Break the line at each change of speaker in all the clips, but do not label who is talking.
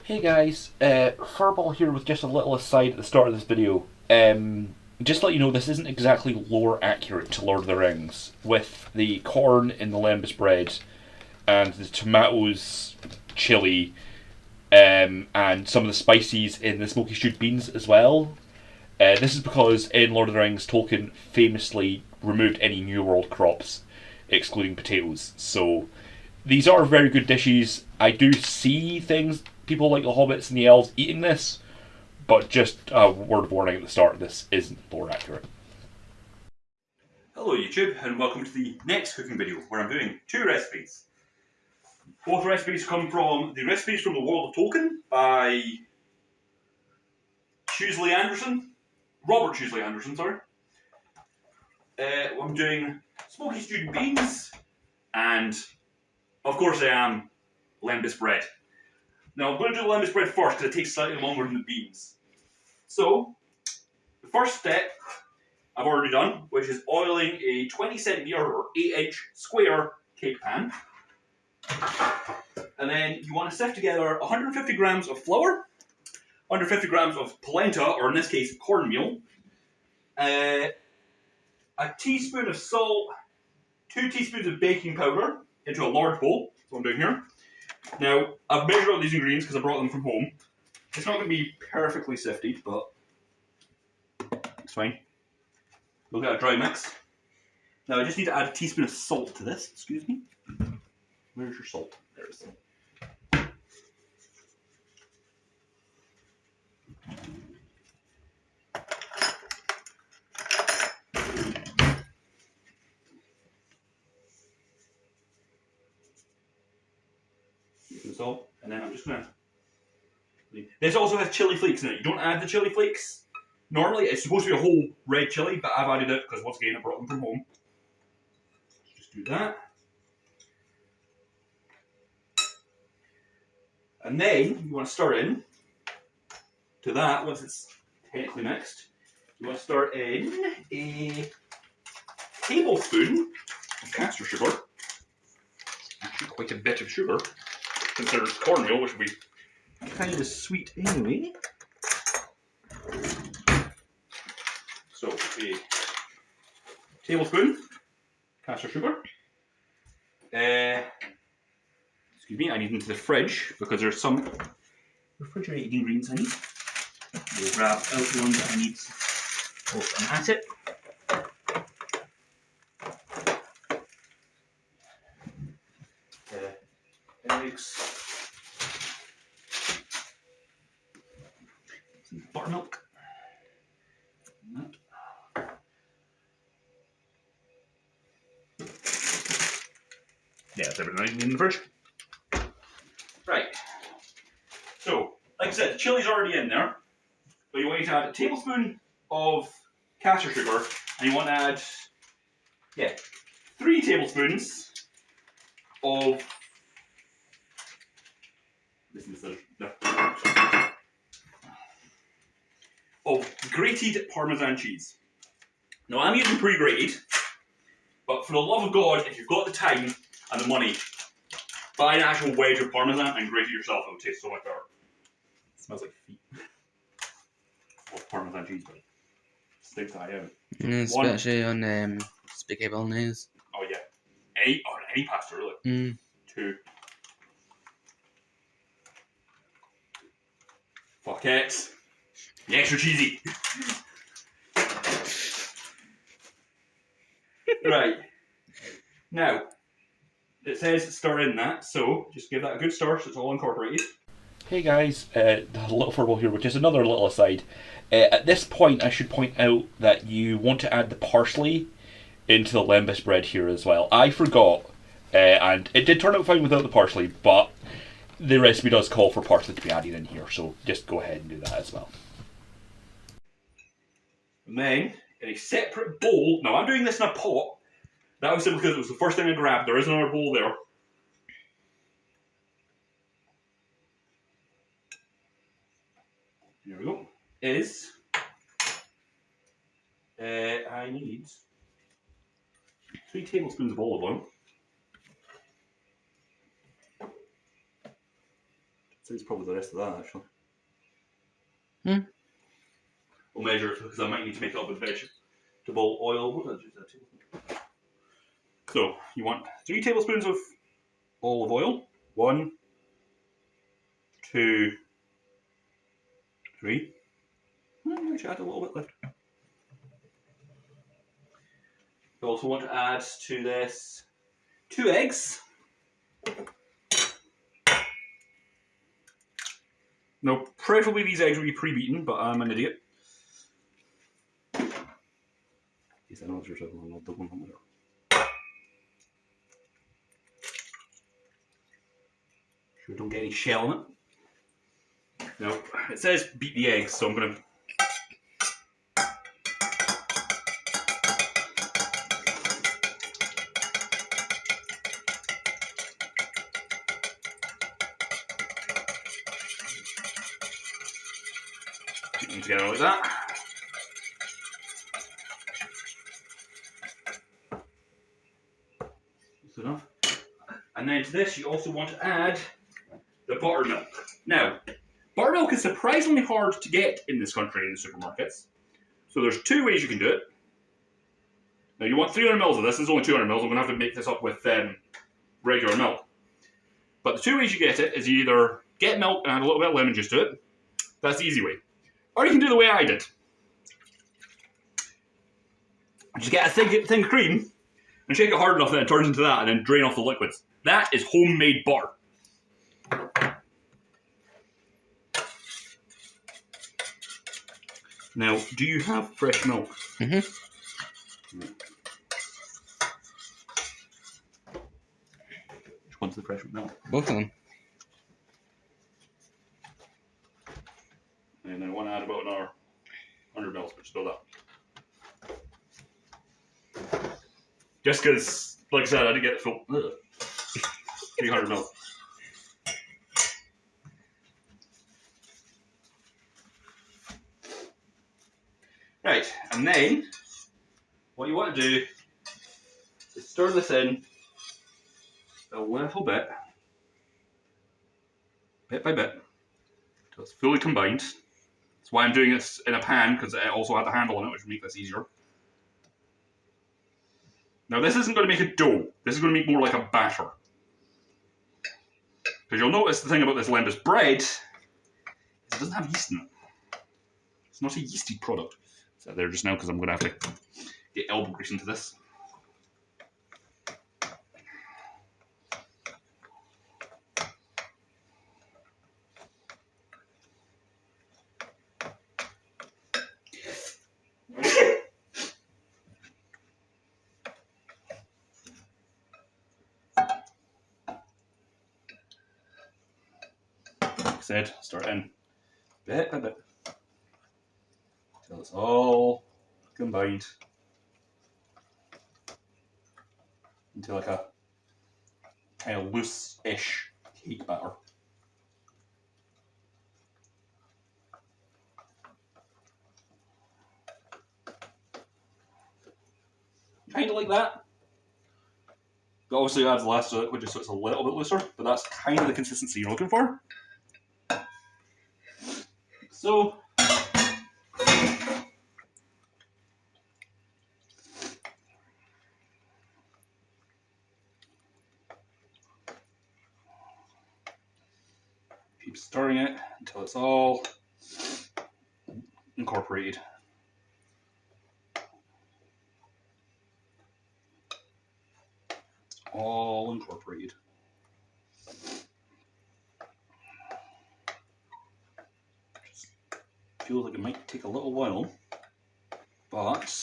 Hey guys, Furball here with just a little aside at the start of this video. Just to let you know, this isn't exactly lore accurate to Lord of the Rings, with the corn in the lembas bread, and the tomatoes, chili, and some of the spices in the smoky stewed beans as well. This is because in Lord of the Rings, Tolkien famously removed any New World crops, excluding potatoes. So these are very good dishes. I do see things, people like the hobbits and the elves eating this, but just a word of warning at the start, this isn't lore accurate.
Hello YouTube, and welcome to the next cooking video where I'm doing two recipes. Both recipes come from the Recipes from the World of Tolkien by Robert Chewsley Anderson, sorry. I'm doing smoky stewed beans, and of course I am lembas bread. Now I'm going to do the lembas bread first because it takes slightly longer than the beans. So, the first step I've already done, which is oiling a 20 centimetre or 8-inch square cake pan. And then you want to sift together 150 grams of flour, 150 grams of polenta, or in this case cornmeal, a teaspoon of salt, 2 teaspoons of baking powder into a large bowl. That's what I'm doing here. Now, I've measured all these ingredients because I brought them from home. It's not going to be perfectly sifted, but it's fine. We'll get a dry mix. Now, I just need to add a teaspoon of salt to this. Excuse me. Where's your salt? There it is. Salt, and then I'm just gonna. This also has chili flakes in it. You don't add the chili flakes. Normally, it's supposed to be a whole red chili, but I've added it because once again I brought them from home. Just do that, and then you want to stir in to that once it's technically mixed. You want to stir in a tablespoon of caster sugar. Actually, quite a bit of sugar. Considered cornmeal, which would be kind of sweet anyway. So, a tablespoon caster sugar. Excuse me, I need into the fridge because there's some refrigerated ingredients I need. We'll grab out the ones that I need whilst I'm at it. Eggs, some buttermilk, yeah, that's everything I need in the fridge. Right, so like I said, the chili's already in there, but you want to add a tablespoon of caster sugar, and you want to add 3 tablespoons of grated Parmesan cheese. Now I'm using pre-grated, but for the love of God, if you've got the time and the money, buy an actual wedge of Parmesan and grate it yourself. It would taste so much better. It smells like feet. Of Parmesan cheese, but stinks I am.
Especially on spaghetti bolognese.
Oh yeah, any pasta really. 2. Fuck it. The extra cheesy. Right. Now, it says stir in that, so just give that a good stir so it's all incorporated.
Hey guys, little Furball here with just another little aside. At this point, I should point out that you want to add the parsley into the lembas bread here as well. I forgot, and it did turn out fine without the parsley, but the recipe does call for parsley to be added in here, so just go ahead and do that as well.
And then, in a separate bowl, now I'm doing this in a pot. That was simply because it was the first thing I grabbed. There is another bowl there. There we go. I need 3 tablespoons of olive oil. So it's probably the rest of that actually. We'll measure it because I might need to make it up with vegetable oil. What did I use that to? So you want 3 tablespoons of olive oil. 1, 2, 3. Actually, add a little bit left. You also want to add to this 2 eggs. Now, preferably these eggs will be pre-beaten, but I'm an idiot. Yes, I know it's yourself. I'm not the one there. Sure, don't get any shell in it. Now, it says beat the eggs, so I'm going to. Put them together like that. That's enough. And then to this, you also want to add the buttermilk. Now, buttermilk is surprisingly hard to get in this country in the supermarkets. So there's 2 ways you can do it. Now you want 300 mils of this. This is only 200 mils. I'm going to have to make this up with regular milk. But the 2 ways you get it is you either get milk and add a little bit of lemon juice to it. That's the easy way. Or you can do the way I did. Just get a thin cream and shake it hard enough that it turns into that and then drain off the liquids. That is homemade butter. Now, do you have fresh milk?
Mm-hmm.
Which one's the fresh milk?
Both of them.
And I want to add about another 100 mils, but still that. Just because, like I said, I didn't get the full 300 mils. Right, and then what you want to do is stir this in a little bit by bit, until it's fully combined. That's why I'm doing this in a pan, because it also has a handle on it, which will make this easier. Now this isn't going to make a dough, this is going to make more like a batter. Because you'll notice the thing about this lembas bread is it doesn't have yeast in it. It's not a yeasty product. So there just now because I'm going to have to get elbow grease into this. Like I said, start in bit by bit. Until it's all combined into like a kind of loose-ish cake batter. Kind of like that. But obviously adds the last of it, which is so it's a little bit looser, but that's kind of the consistency you're looking for. So keep stirring it until it's all incorporated. All incorporated. Feels like it might take a little while, but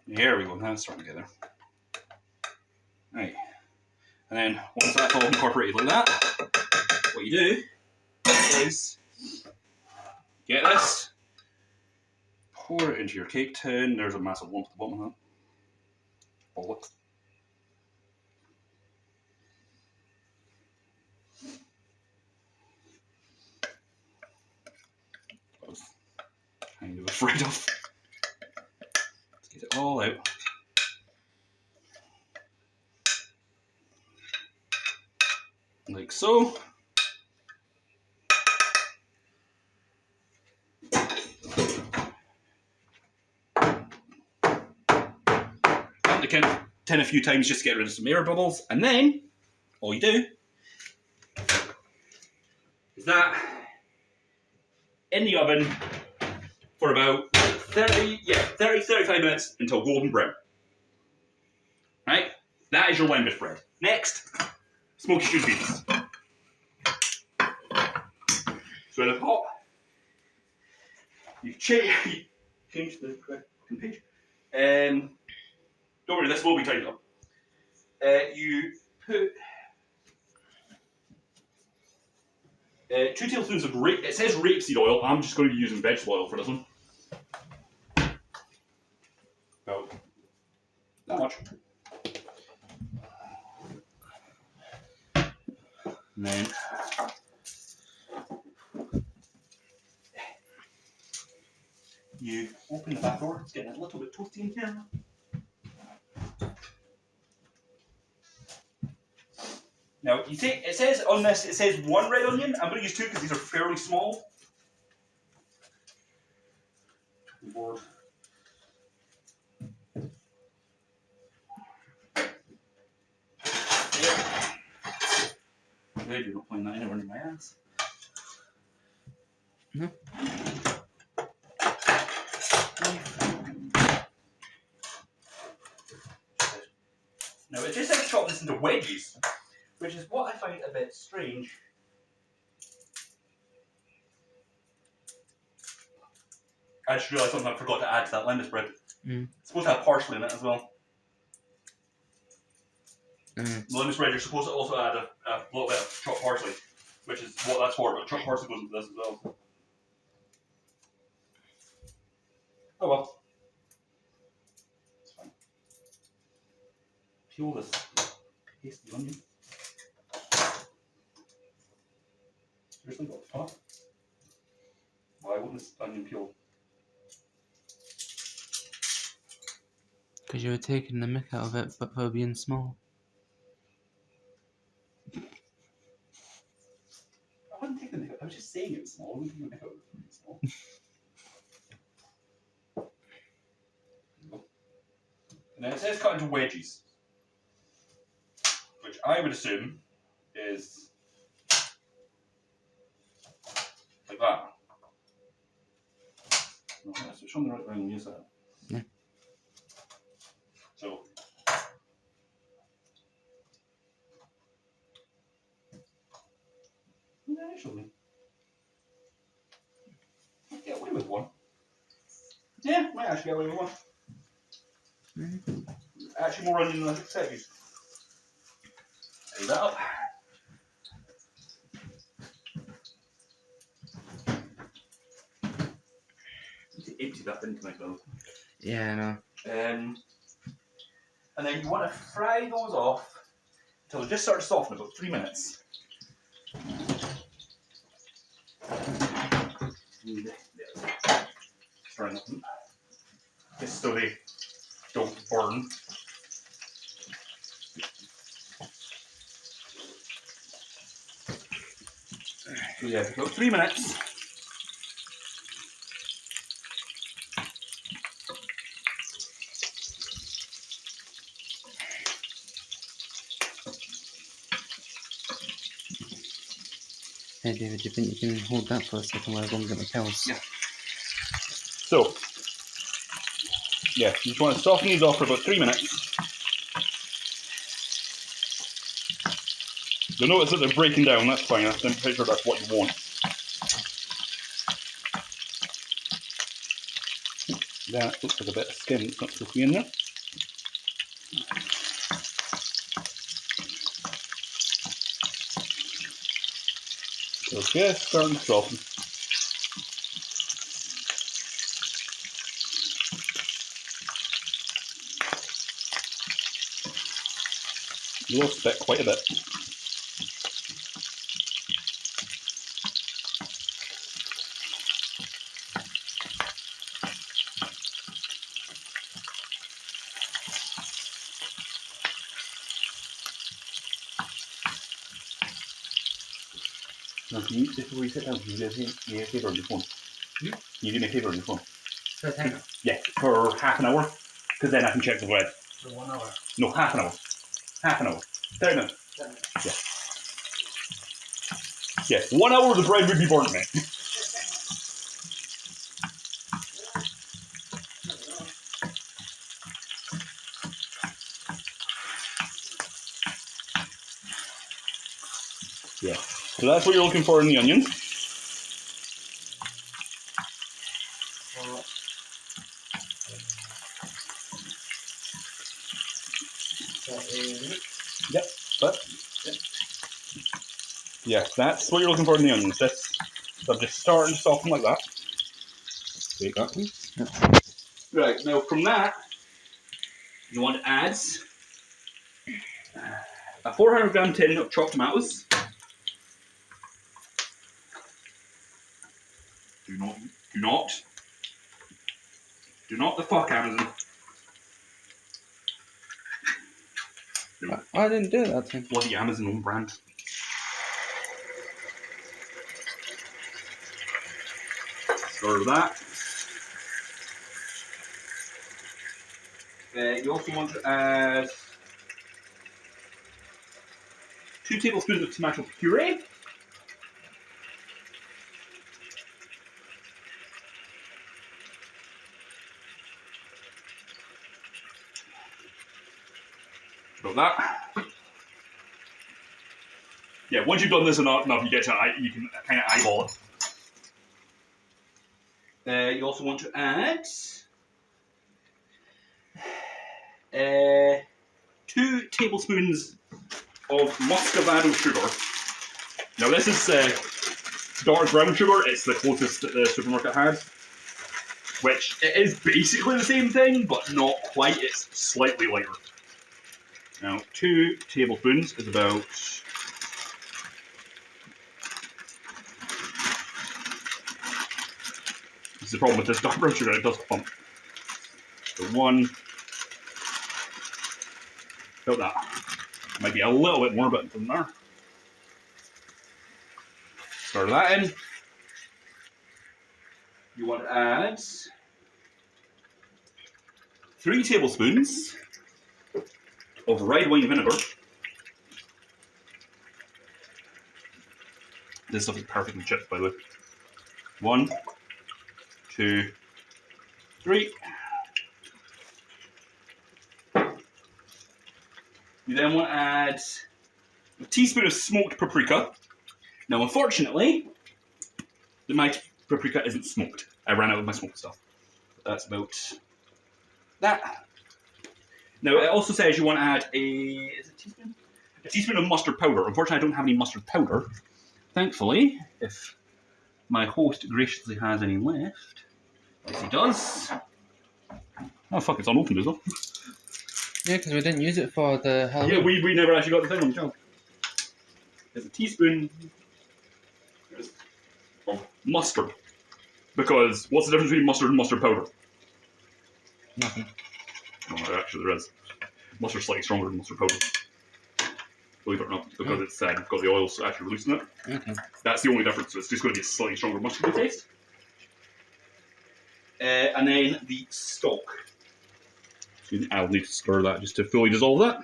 there we go. Now it's starting together. Right, and then once that's all incorporated like that, what you do is get this, pour it into your cake tin. There's a massive lump at the bottom of that. Bollocks. I was kind of afraid of. Let's get it all out. like so. And to kind of tin a few times just to get rid of some air bubbles, and then all you do is that in the oven for about 35 minutes until golden brown. Right? That is your lembas bread. Next, smoky stewed beans. So in a pot, you change the page. Don't worry, this will be tidied up. You put 2 tablespoons of it says rapeseed oil. I'm just going to be using vegetable oil for this one. About that much. And then you open the back door. It's getting a little bit toasty in here. Now, you take, it says on this, it says 1 red onion. I'm going to use 2 because these are fairly small. Board. Good, you're not playing that anywhere near my ass.
No.
Now, it just says chop this into wedges, which is what I find a bit strange. I just realised something I forgot to add to that lembas bread. It's supposed to have parsley in it as well. The lembas bread, you're supposed to also add a little bit of chopped parsley, which is what that's for, but chopped parsley goes into this as well. Oh well. It's fine. Peel this pasty onion. Seriously, got the top? Why wouldn't this onion peel?
Because you were taking the mick out of it, but for being small.
I wouldn't take the mick out. I was just saying it was small. I wouldn't take the mick out of it being small. And then it says cut into wedges, which I would assume is like that. Okay, so it's on the right way and use that.
Yeah.
So actually, might get away with one. Yeah, might actually get away with one. Actually, more onion than I expected. Tidy that up. Need to empty that bin to make those.
Yeah, I know.
And then you want to fry those off until they just start to soften, about 3 minutes. Stirring them, just so they don't burn. So yeah, about 3 minutes.
Hey David, do you think you can hold that for a second while I go and get my towels?
Yeah. So, yeah, you just want to soften these off for about 3 minutes. You'll notice that they're breaking down, that's fine, I'm pretty sure that's what you want. That looks like a bit of skin that's not supposed to be in there. So just starting to soften. You will spit quite a bit. Now, can you, just before you sit down, can you do me a favour on your phone?
Hmm?
Can you do me a favour on your phone?
For a timer?
Yeah, for half an hour, because then I can check the bread.
For 1 hour?
No, half an hour. Half an hour. 30 minutes.
10 minutes.
Yeah. Yeah, 1 hour the bread would be burnt, mate. Yeah. So that's what you're looking for in the onions. Yep. But yeah, that's what you're looking for in the onions. This, so I'm just starting to soften like that. Take that, please.
Yep.
Right, now from that, you want to add a 400 gram tin of chopped tomatoes. Do not the fuck Amazon.
I didn't do that thing.
Bloody Amazon own brand. Stir that. You also want to add 2 tablespoons of tomato puree. About that. Yeah, once you've done this enough, you get to you can kind of eyeball it. You also want to add 2 tablespoons of muscovado sugar. Now this is dark brown sugar. It's the closest that the supermarket has, which it is basically the same thing, but not quite. It's slightly lighter. Now 2 tablespoons is about. This is the problem with this dark brown sugar, it does clump. So 1, about that. Might be a little bit more, but it doesn't matter. Stir that in. You want to add 3 tablespoons of red wine vinegar. This stuff is perfect with chips, by the way. 1, 2, 3. You then want to add a teaspoon of smoked paprika. Now, unfortunately, my paprika isn't smoked. I ran out of my smoked stuff. That's about that. Now, it also says you want to add a teaspoon? A teaspoon of mustard powder. Unfortunately, I don't have any mustard powder. Thankfully, if my host graciously has any left, yes he does. Oh fuck, it's unopened as well.
Yeah, because we didn't use it for the Halloween.
Yeah, we never actually got the thing on the shelf. There's a teaspoon of mustard. Because what's the difference between mustard and mustard powder?
Nothing.
Oh, actually there is. Mustard's slightly stronger than mustard powder. Believe it or not, because it's got the oils actually releasing it.
Okay.
That's the only difference. So it's just going to be a slightly stronger mustard taste. And then the stock. So I'll need to stir that just to fully dissolve that.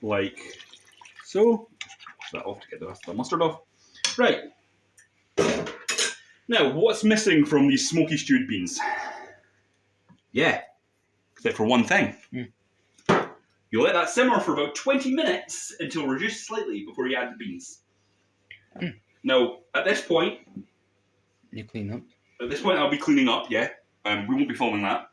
Like so. Push that off to get the rest of the mustard off. Right. Now, what's missing from these smoky stewed beans? Yeah, except for one thing. You let that simmer for about 20 minutes until reduced slightly before you add the beans. Now, at this point...
You clean up.
At this point, I'll be cleaning up, yeah. We won't be filming that.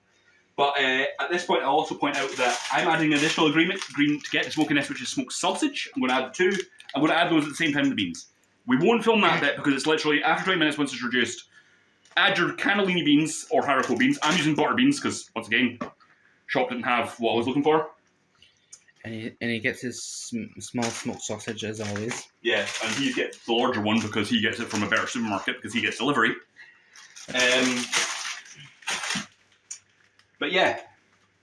But at this point, I'll also point out that I'm adding an additional ingredient to get the smokiness, which is smoked sausage. I'm going to add the 2. I'm going to add those at the same time as the beans. We won't film that bit because it's literally after 20 minutes once it's reduced. Add your cannellini beans or haricot beans. I'm using butter beans because, once again, shop didn't have what I was looking for.
And he gets his small smoked sausage as always.
Yeah, and he gets the larger one because he gets it from a better supermarket because he gets delivery. But But yeah,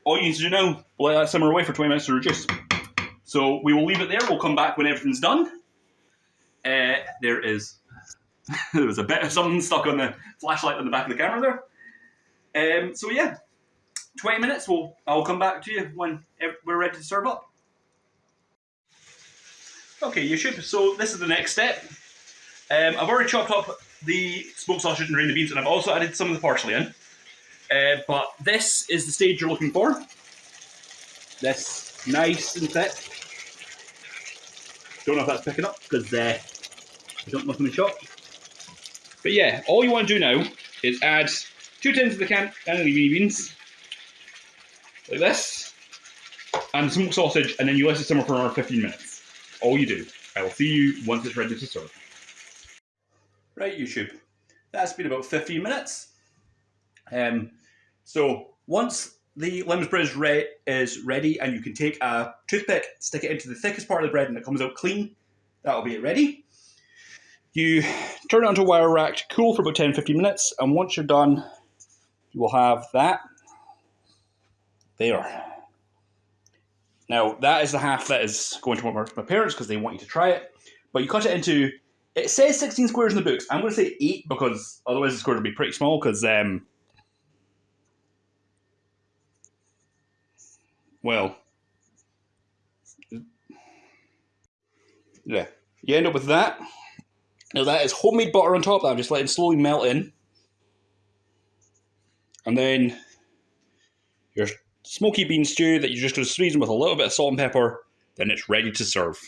all you need to do now, let that simmer away for 20 minutes to reduce. So we will leave it there. We'll come back when everything's done. There is there was a bit of something stuck on the flashlight on the back of the camera there. So yeah, 20 minutes. I'll come back to you when we're ready to serve up. Okay, YouTube. So this is the next step. I've already chopped up the smoked sausage and drained the beans, and I've also added some of the parsley in. But this is the stage you're looking for. This nice and thick. Don't know if that's picking up because I don't look in the shop. But yeah, all you want to do now is add 2 tins of the candy beans, like this, and the smoked sausage, and then you let it simmer for another 15 minutes. All you do. I will see you once it's ready to serve. Right, YouTube. That's been about 15 minutes. So once the lemon bread is ready, and you can take a toothpick, stick it into the thickest part of the bread, and it comes out clean, that'll be it ready. You turn it onto a wire rack to cool for about 10-15 minutes, and once you're done, you will have that there. Now, that is the half that is going to my parents because they want you to try it. But you cut it into, it says 16 squares in the books. I'm going to say 8 because otherwise the squares will be pretty small because, well, yeah. You end up with that. Now that is homemade butter on top that I'm just letting slowly melt in. And then your smoky bean stew that you're just going to season with a little bit of salt and pepper, then it's ready to serve.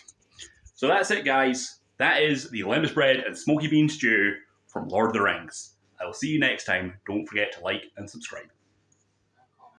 So that's it, guys. That is the lembas bread and smoky bean stew from Lord of the Rings. I will see you next time. Don't forget to like and subscribe.